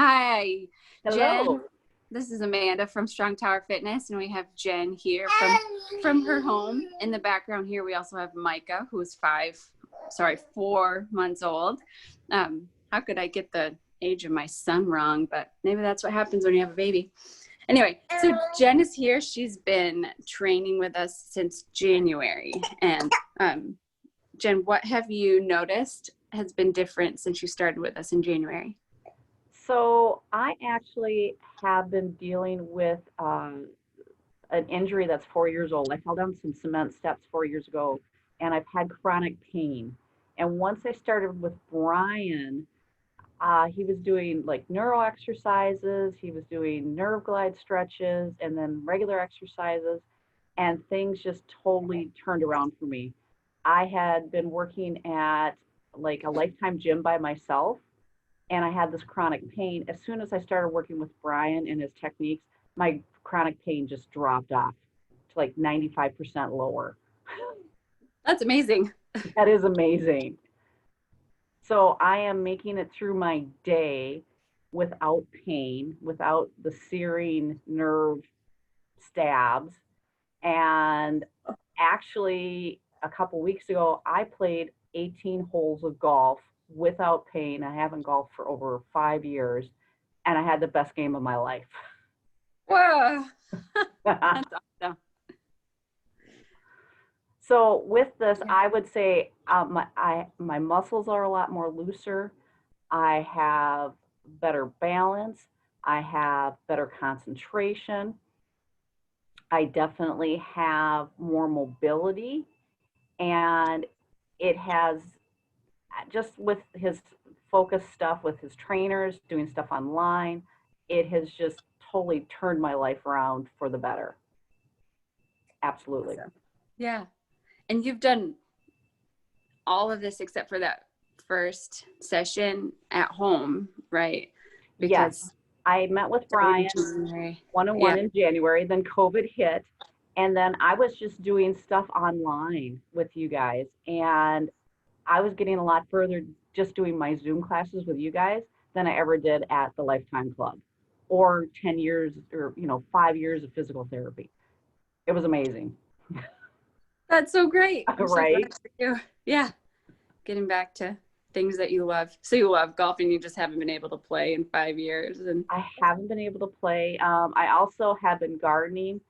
Hi, Jen. Hello. This is Amanda from Strong Tower Fitness, and we have Jen here from her home. In the background here, we also have Micah, who is 4 months old. How could I get the age of my son wrong? But maybe that's what happens when you have a baby. Anyway, so Jen is here. She's been training with us since January. And Jen, what have you noticed has been different since you started with us in January? So I actually have been dealing with an injury that's 4 years old. I fell down some cement steps 4 years ago, and I've had chronic pain. And once I started with Brian, he was doing like neuro exercises, he was doing nerve glide stretches, and then regular exercises, and things just totally turned around for me. I had been working at like a Lifetime gym by myself, and I had this chronic pain. As soon as I started working with Brian and his techniques, my chronic pain just dropped off to like 95% lower. That's amazing. That is amazing. So I am making it through my day without pain, without the searing nerve stabs. And actually, a couple weeks ago, I played 18 holes of golf without pain. I haven't golfed for over 5 years, and I had the best game of my life. Whoa. That's awesome. So with this, Yeah. I would say my muscles are a lot more looser. I have better balance. I have better concentration. I definitely have more mobility, and it has just with his focus stuff with his trainers, doing stuff online, it has just totally turned my life around for the better. Absolutely. Awesome. Yeah. And you've done all of this except for that first session at home, right? Yes, Because I met with Brian one on yeah. one in January, then COVID hit. And then I was just doing stuff online with you guys. And I was getting a lot further just doing my Zoom classes with you guys than I ever did at the Lifetime Club or 10 years or, 5 years of physical therapy. It was amazing. That's so great. I'm so glad Right? for you. Yeah. Getting back to things that you love. So you love golfing, you just haven't been able to play in 5 years. And I haven't been able to play. I also have been gardening.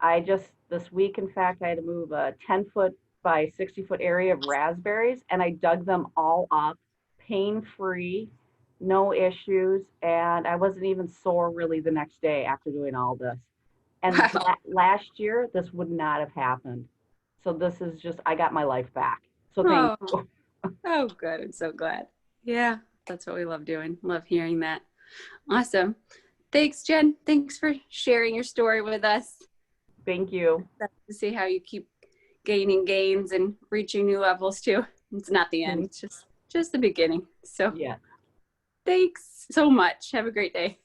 This week, in fact, I had to move a 10-foot by 60-foot area of raspberries, and I dug them all up, pain free, no issues. And I wasn't even sore really the next day after doing all this. And wow. last year, this would not have happened. So this is just, I got my life back. So thank Oh, you. oh, good. I'm so glad. Yeah. That's what we love doing. Love hearing that. Awesome. Thanks, Jen. Thanks for sharing your story with us. Thank you. To see how you keep gaining gains and reaching new levels too. It's not the end, it's just the beginning. So Yeah. thanks so much. Have a great day.